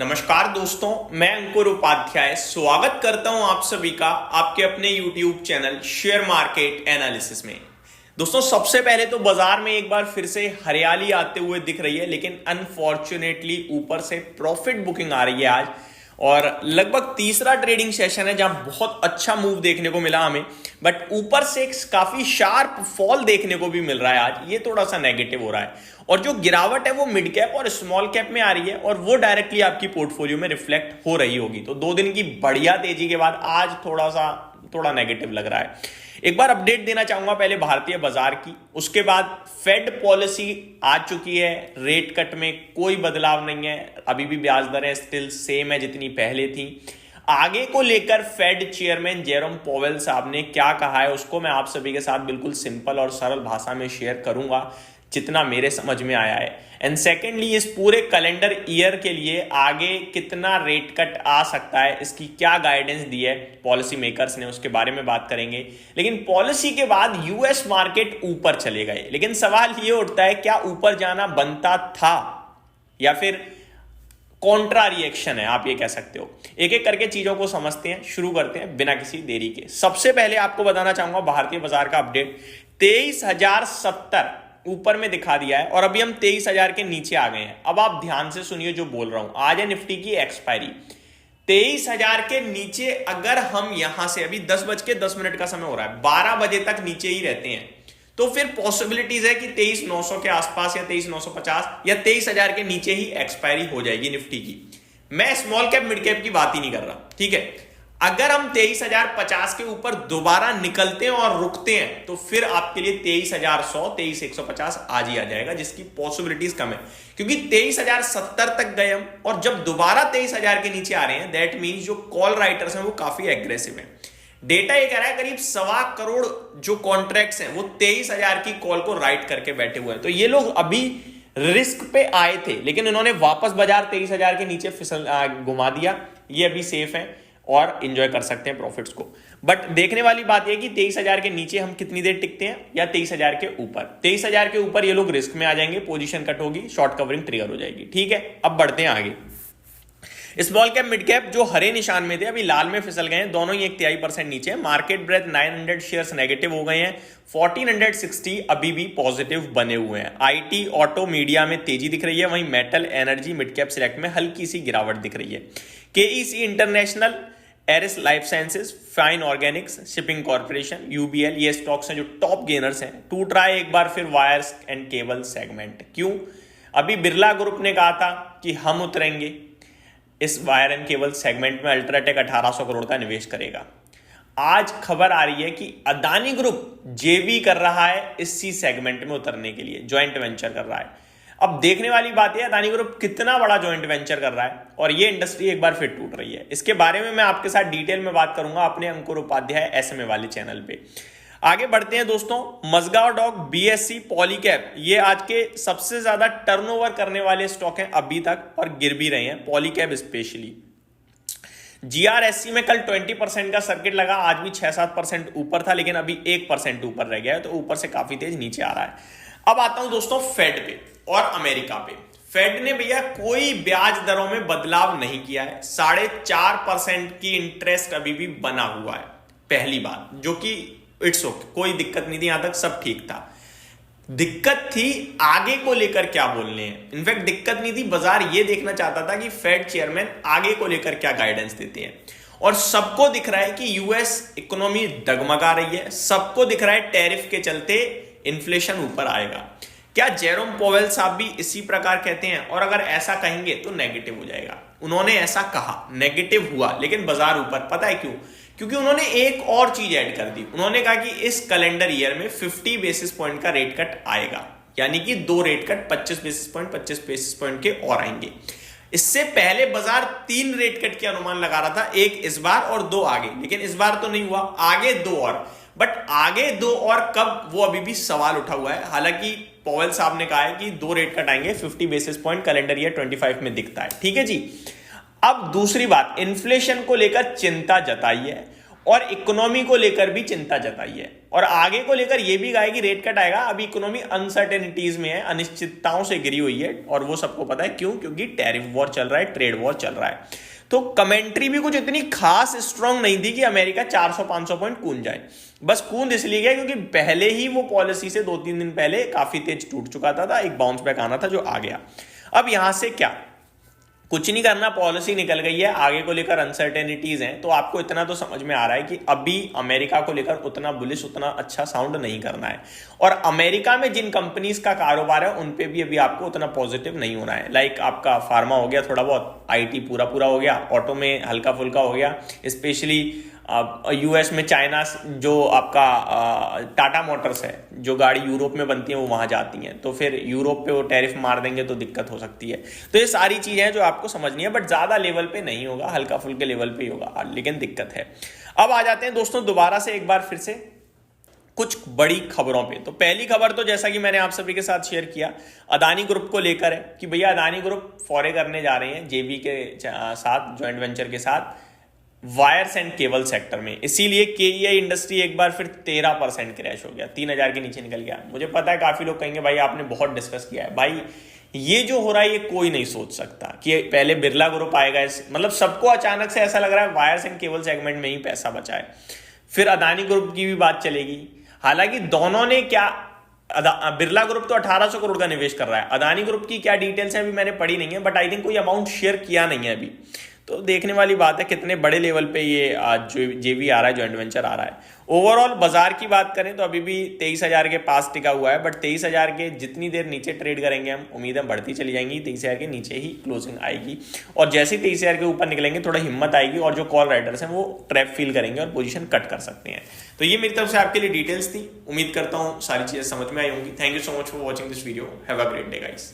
नमस्कार दोस्तों, मैं अंकुर उपाध्याय स्वागत करता हूं आप सभी का आपके अपने YouTube channel share market analysis में। दोस्तों, सबसे पहले तो बाजार में एक बार फिर से हरियाली आते हुए दिख रही है, लेकिन अनफॉर्चुनेटली ऊपर से प्रॉफिट बुकिंग आ रही है आज। और लगभग तीसरा ट्रेडिंग सेशन है जहां बहुत अच्छा मूव देखने को मिला हमें, बट ऊपर से एक काफी शार्प फॉल देखने को भी मिल रहा है आज। ये थोड़ा सा नेगेटिव हो रहा है और जो गिरावट है वो मिड कैप और स्मॉल कैप में आ रही है और वो डायरेक्टली आपकी पोर्टफोलियो में रिफ्लेक्ट हो रही होगी। तो 2 दिन की बढ़िया तेजी के बाद आज थोड़ा नेगेटिव लग रहा है। एक बार अपडेट देना चाहूंगा पहले भारतीय बाजार की, उसके बाद फेड पॉलिसी आ चुकी है। रेट कट में कोई बदलाव नहीं है, अभी भी ब्याज दरें स्टिल सेम है जितनी पहले थी। आगे को लेकर फेड चेयरमैन जेरोम पॉवेल साहब ने क्या कहा है उसको मैं आप सभी के साथ बिल्कुल सिंपल और सरल भाषा में शेयर करूंगा जितना मेरे समझ में आया है। एंड सेकेंडली, इस पूरे कैलेंडर ईयर के लिए आगे कितना रेट कट आ सकता है, इसकी क्या गाइडेंस दी है पॉलिसी मेकर्स ने, उसके बारे में बात करेंगे। लेकिन पॉलिसी के बाद यूएस मार्केट ऊपर चले गए, लेकिन सवाल ये उठता है क्या ऊपर जाना बनता था या फिर कॉन्ट्रा रिएक्शन है, आप ये कह सकते हो। एक एक करके चीजों को समझते हैं, शुरू करते हैं बिना किसी देरी के। सबसे पहले आपको बताना चाहूंगा भारतीय बाजार का अपडेट 23,070 ऊपर में दिखा दिया है और अभी हम 23,000 के नीचे आ गए हैं। अब आप ध्यान से सुनिए जो बोल रहा हूं। आज है निफ्टी की एक्सपायरी। 23,000 के नीचे अगर हम यहां से, अभी 10:10 का समय हो रहा है, 12 बजे तक नीचे ही रहते हैं तो फिर पॉसिबिलिटीज है कि 23,900 के आसपास या 23,950 या 23,000 के नीचे ही एक्सपायरी हो जाएगी निफ्टी की। मैं स्मॉल कैप मिड कैप की बात ही नहीं कर रहा, ठीक है। अगर हम 23,050 के ऊपर दोबारा निकलते हैं और रुकते हैं तो फिर आपके लिए 23,100 23,150 आज ही आ जाएगा, जिसकी पॉसिबिलिटीज कम है क्योंकि 23,070 तक गए हम और जब दोबारा 23,000 के नीचे आ रहे हैं दैट मींस जो कॉल राइटर्स हैं वो काफी एग्रेसिव हैं। डेटा ये कह रहा है करीब 1.25 करोड़ जो कॉन्ट्रैक्ट्स हैं वो 23,000 की कॉल को राइट करके बैठे हुए हैं। तो ये लोग अभी रिस्क पे आए थे लेकिन इन्होंने वापस बाजार 23,000 के नीचे घुमा दिया। ये अभी सेफ है और एंजॉय कर सकते हैं प्रॉफिट्स को। बट देखने वाली बात यह कि 23,000 के नीचे हम कितनी देर टिकते हैं या 23,000 के ऊपर। 23,000 के ऊपर ये लोग रिस्क में आ जाएंगे, पोजीशन कट होगी, शॉर्ट कवरिंग ट्रिगर हो जाएगी, ठीक है। अब बढ़ते हैं आगे। स्मॉल कैप मिड कैप जो हरे निशान में थे अभी लाल में फिसल गए हैं, दोनों ही 1/3% नीचे। मार्केट ब्रेथ 900 शेयर्स नेगेटिव हो गए हैं, 1460 अभी भी पॉजिटिव बने हुए हैं। आईटी ऑटो मीडिया में तेजी दिख रही है, वहीं metal energy mid cap select में हल्की सी गिरावट दिख रही है। KEC international, Eris life sciences, fine organics, shipping corporation, UBL, ये स्टॉक्स हैं जो टॉप गेनर्स हैं। टूट रहा है एक बार फिर वायर्स एंड केबल सेगमेंट। क्यों? अभी बिरला ग्रुप ने कहा था कि हम उतरेंगे इस वायर एंड केबल सेगमेंट में, अल्ट्राटेक 1800 करोड़ का निवेश करेगा। आज खबर आ रही है कि अदानी ग्रुप जेवी कर रहा है इसी सेगमेंट में उतरने के लिए, ज्वाइंट वेंचर कर रहा है। अब देखने वाली बात है अदानी ग्रुप कितना बड़ा ज्वाइंट वेंचर कर रहा है और ये इंडस्ट्री एक बार फिर टूट रही है। इसके बारे में मैं आपके साथ डिटेल में बात करूंगा अपने अंकुर उपाध्याय एसएमए वाले चैनल पे। आगे बढ़ते हैं दोस्तों। मजगांव डॉक, बीएससी, पॉलीकैब, ये आज के सबसे ज्यादा टर्नओवर करने वाले स्टॉक हैं अभी तक और गिर भी रहे हैं, पॉलीकैब स्पेशली। जीआरएससी में कल 20% का सर्किट लगा, आज भी 6-7% ऊपर था लेकिन अभी 1% ऊपर रह गया है, तो ऊपर से काफी तेज नीचे आ रहा है। अब आता हूं दोस्तों फेड पे और अमेरिका पे। फेड ने भैया कोई ब्याज दरों में बदलाव नहीं किया है, 4.5% की इंटरेस्ट अभी भी बना हुआ है। पहली बात जो कि इट्स ओके, कोई दिक्कत नहीं थी, यहां तक सब ठीक था। दिक्कत थी आगे को लेकर क्या बोलने हैं। इनफैक्ट दिक्कत नहीं थी, बाजार ये देखना चाहता था कि फेड चेयरमैन आगे को लेकर क्या गाइडेंस देते हैं। और सबको दिख रहा है कि यूएस इकोनॉमी डगमगा रही है, सबको दिख रहा है टैरिफ के चलते इन्फ्लेशन ऊपर आएगा। क्या जेरोम पॉवेल साहब भी इसी प्रकार कहते हैं? और अगर ऐसा कहेंगे तो नेगेटिव हो जाएगा। उन्होंने ऐसा कहा, नेगेटिव हुआ, लेकिन बाजार ऊपर। पता है क्यों? क्योंकि उन्होंने एक और चीज ऐड कर दी। उन्होंने कहा कि इस कैलेंडर ईयर में 50 बेसिस पॉइंट का रेट कट आएगा, यानी कि 2 रेट कट 25 बेसिस पॉइंट के और आएंगे। इससे पहले बाजार 3 रेट कट के अनुमान लगा रहा था, एक इस बार और 2 आगे, लेकिन इस बार तो नहीं हुआ, आगे 2 और। बट आगे 2 और कब, वो अभी भी सवाल उठा हुआ है। हालांकि पॉवेल साहब ने कहा है कि 2 रेट कट आएंगे, 50 बेसिस पॉइंट कैलेंडर ईयर 25 में दिखता है, ठीक है जी। अब दूसरी बात, इन्फ्लेशन को लेकर चिंता जताई है और इकोनॉमी को लेकर भी चिंता जताई है। और आगे को लेकर ये भी कहा है कि रेट कट आएगा। अभी इकोनॉमी अनसर्टेनिटीज में है, अनिश्चितताओं से घिरी हुई है, और वो सबको पता है क्यों, क्योंकि टैरिफ वॉर चल रहा है, ट्रेड वॉर चल रहा है। तो कमेंट्री भी कुछ इतनी खास स्ट्रांग नहीं थी कि अमेरिका 400-500 पॉइंट कूद जाए। बस कूद इसलिए गया क्योंकि पहले ही वो पॉलिसी से 2-3 दिन पहले काफी तेज टूट चुका था, एक बाउंस बैक आना था जो आ गया। अब यहां से क्या, कुछ नहीं करना, पॉलिसी निकल गई है, आगे को लेकर अनसर्टेनिटीज हैं। तो आपको इतना तो समझ में आ रहा है कि अभी अमेरिका को लेकर उतना बुलिश, उतना अच्छा साउंड नहीं करना है। और अमेरिका में जिन कंपनीज का कारोबार है उन पे भी अभी आपको उतना पॉजिटिव नहीं होना है। लाइक आपका फार्मा हो गया, थोड़ा बहुत आईटी पूरा हो गया, ऑटो में हल्का फुल्का हो गया, स्पेशली यूएस में चाइना, जो आपका टाटा मोटर्स है, जो गाड़ी यूरोप में बनती है वो वहां जाती हैं, तो फिर यूरोप पे वो टैरिफ मार देंगे तो दिक्कत हो सकती है। तो ये सारी चीजें हैं जो आपको समझनी है, बट ज्यादा लेवल पे नहीं होगा, हल्का फुल्के लेवल पे ही होगा, लेकिन दिक्कत है। अब आ जाते हैं दोस्तों दोबारा से एक बार फिर से कुछ बड़ी खबरों पे। तो पहली खबर तो जैसा कि मैंने आप सभी के साथ शेयर किया, अदानी ग्रुप को लेकर है कि भैया अदानी ग्रुप फौरे करने जा रहे हैं जेवी के साथ, ज्वाइंट वेंचर के साथ, वायर्स एंड केबल सेक्टर में। इसीलिए केईआई इंडस्ट्री एक बार फिर 13% क्रैश हो गया, 3000 के नीचे निकल गया। मुझे पता है काफी लोग कहेंगे भाई आपने बहुत डिस्कस किया है। भाई ये जो हो रहा है ये कोई नहीं सोच सकता कि पहले बिरला ग्रुप आएगा, मतलब सबको अचानक से ऐसा लग रहा है वायर्स एंड केबल सेगमेंट में ही पैसा बचा है, फिर अदानी ग्रुप की भी बात चलेगी। हालांकि दोनों ने क्या, बिरला ग्रुप तो 1800 करोड़ का निवेश कर रहा है, अदानी ग्रुप की क्या डिटेल्स हैं अभी मैंने पढ़ी नहीं है, बट आई थिंक कोई अमाउंट शेयर किया नहीं है अभी। तो देखने वाली बात है कितने बड़े लेवल पे ये जेवी आ रहा है, जॉइंट वेंचर आ रहा है। ओवरऑल बाजार की बात करें तो अभी भी 23,000 के पास टिका हुआ है, बट 23,000 के जितनी देर नीचे ट्रेड करेंगे हम, उम्मीद है बढ़ती चली जाएंगी, 23,000 के नीचे ही क्लोजिंग आएगी। और जैसे ही 23,000 के ऊपर निकलेंगे थोड़ा हिम्मत आएगी, और जो कॉल राइडर्स हैं वो ट्रैप फील करेंगे और पोजीशन कट कर सकते हैं। तो ये मेरी तरफ से आपके लिए डिटेल्स थी, उम्मीद करता हूँ सारी चीजें समझ में आई होंगी। Thank you so much for watching this video, have a great day guys.